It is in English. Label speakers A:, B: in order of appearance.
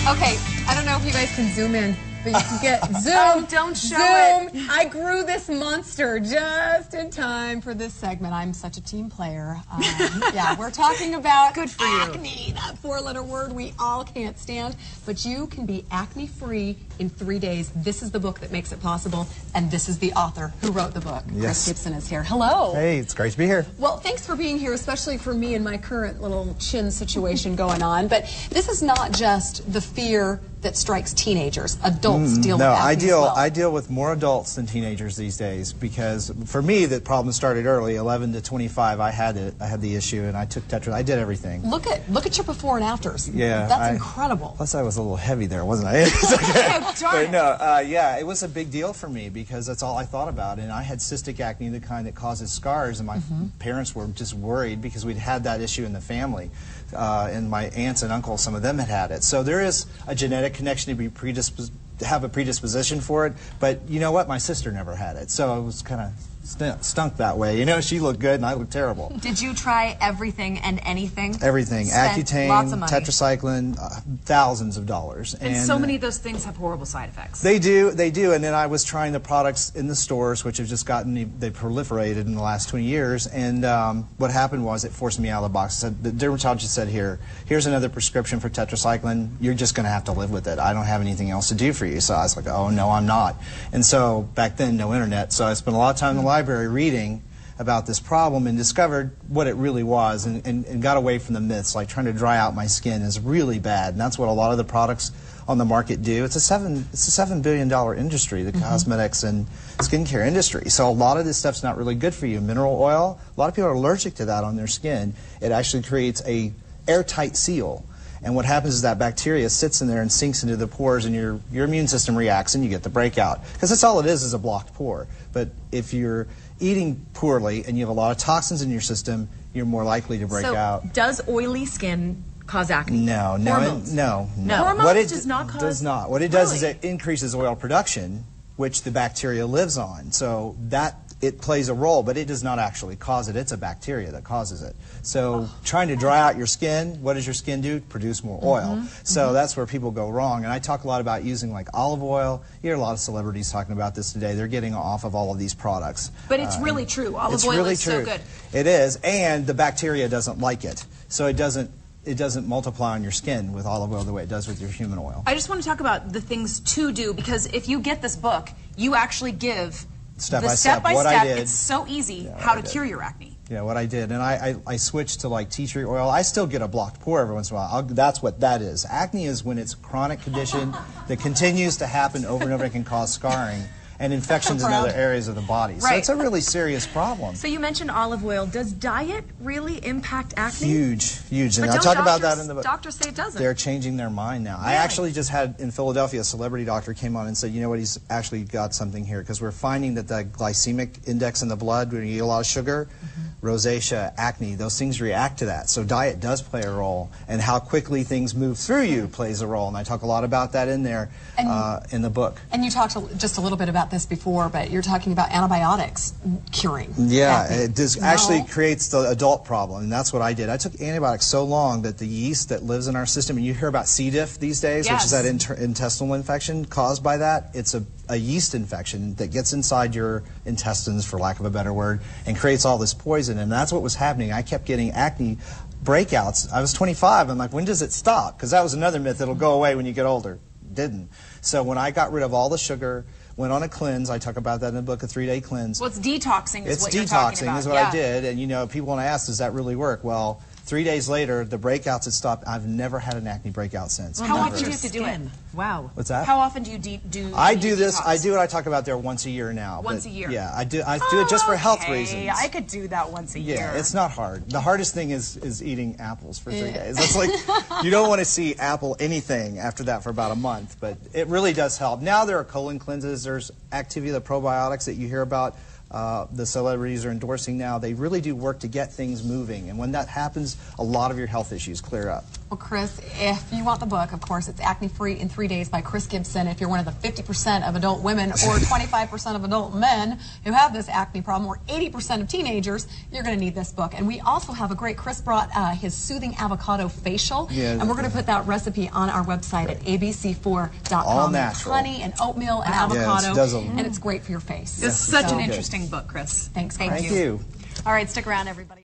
A: Okay, I don't know if you guys can zoom in, but you can get zoom.
B: Oh, don't show it.
A: I grew this monster just in time for this segment. I'm such a team player. Yeah, we're talking about
B: good for you.
A: Acne, that four-letter word we all can't stand. But you can be acne-free in 3 days. This is the book that makes it possible, and this is the author who wrote the book.
C: Yes.
A: Chris Gibson is here. Hello.
C: Hey, it's great to be here.
A: Well, thanks for being here, especially for me and my current little chin situation going on. But this is not just the fear that strikes teenagers. Adults deal with acne as well.
C: I deal with more adults than teenagers these days because for me the problem started early. 11 to 25, I had the issue, and I took Tetra. I did everything.
A: Look at your before and afters.
C: Yeah,
A: that's incredible.
C: Plus, I was a little heavy there, wasn't I?
A: Oh, darn it.
C: But no, yeah, it was a big deal for me because that's all I thought about, and I had cystic acne, the kind that causes scars, and my parents were just worried because we'd had that issue in the family. And my aunts and uncles, some of them had it. So there is a genetic connection to be have a predisposition for it. But you know what? My sister never had it, so it was kind of stunk that way. You know, she looked good and I looked terrible.
B: Did you try everything and anything?
C: Everything.
B: Spent
C: Accutane,
B: lots of money.
C: Tetracycline, thousands of dollars.
B: And so many of those things have horrible side effects.
C: They do. And then I was trying the products in the stores, which have just they proliferated in the last 20 years. And what happened was it forced me out of the box. The dermatologist said, here's another prescription for tetracycline. You're just going to have to live with it. I don't have anything else to do for you. So I was like, oh, no, I'm not. And so back then, no internet. So I spent a lot of time in the library reading about this problem and discovered what it really was and got away from the myths, like trying to dry out my skin is really bad, and that's what a lot of the products on the market do. It's a $7 billion industry, the cosmetics and skincare industry. So a lot of this stuff's not really good for you. Mineral oil, a lot of people are allergic to that on their skin. It actually creates a airtight seal. And what happens is that bacteria sits in there and sinks into the pores, and your immune system reacts, and you get the breakout. Because that's all it is a blocked pore. But if you're eating poorly and you have a lot of toxins in your system, you're more likely to break out.
B: So does oily skin cause acne?
C: No.
B: Hormones?
C: No.
B: Hormones does not cause?
C: Does not. What it does is it increases oil production, which the bacteria lives on. So it plays a role, but it does not actually cause it. It's a bacteria that causes it. So trying to dry out your skin, what does your skin do? Produce more oil. So that's where people go wrong. And I talk a lot about using like olive oil. You hear a lot of celebrities talking about this today. They're getting off of all of these products.
B: But it's really true. Olive oil is so good.
C: It is, and the bacteria doesn't like it. So it doesn't multiply on your skin with olive oil the way it does with your human oil.
B: I just want to talk about the things to do, because if you get this book, you actually give
C: step
B: by
C: step.
B: It's so easy how to cure your acne.
C: Yeah, what I did. And I switched to like tea tree oil. I still get a blocked pore every once in a while. That's what that is. Acne is when it's a chronic condition that continues to happen over and over and can cause scarring and infections in other areas of the body. So it's a really serious problem.
B: So you mentioned olive oil. Does diet really impact acne?
C: Huge. And
B: but
C: I talk about that in the book.
B: Doctors say it doesn't.
C: They're changing their mind now. Really? I actually just had in Philadelphia a celebrity doctor came on and said, you know what, he's actually got something here, because we're finding that the glycemic index in the blood, when you eat a lot of sugar, rosacea, acne, those things react to that. So diet does play a role, and how quickly things move through you plays a role. And I talk a lot about that in there in the book.
A: And you talked just a little bit about this before, but you're talking about antibiotics curing.
C: Yeah,
A: acne.
C: it actually creates the adult problem, and that's what I did. I took antibiotics so long that the yeast that lives in our system, and you hear about C. diff these days, which is that intestinal infection caused by that. It's a yeast infection that gets inside your intestines, for lack of a better word, and creates all this poison, and that's what was happening. I kept getting acne breakouts. I was 25. I'm like, when does it stop? Because that was another myth. It'll go away when you get older. It didn't. So when I got rid of all the sugar, went on a cleanse. I talk about that in the book, a 3-day cleanse.
B: Well, it's detoxing is what you're talking about.
C: It's detoxing is what I did, and you know, people want to ask, does that really work? Well, 3 days later, the breakouts had stopped. I've never had an acne breakout since.
B: How often do you have to do it?
A: Wow.
C: What's that?
B: How often do you do
C: I do this. I do what I talk about there once a year now.
B: Once a year?
C: Yeah, I do it just for health reasons.
B: I could do that once a year.
C: Yeah, it's not hard. The hardest thing is eating apples for 3 days. It's like, you don't want to see apple anything after that for about a month, but it really does help. Now there are colon cleanses. There's Activia, the probiotics that you hear about. The celebrities are endorsing now. They really do work to get things moving, and when that happens, a lot of your health issues clear up.
A: Well, Chris, if you want the book, of course, it's Acne Free in 3 Days by Chris Gibson. If you're one of the 50% of adult women or 25% of adult men who have this acne problem, or 80% of teenagers, you're going to need this book. And we also have a great, Chris brought his Soothing Avocado Facial, and we're going to put that recipe on our website at abc4.com.
C: All
A: It's
C: natural.
A: honey and oatmeal and avocado,
C: Yes,
A: and it's great for your face.
B: It's such an interesting book, Chris.
A: Thanks,
B: Thank
C: Thank you.
B: All right, stick around, everybody.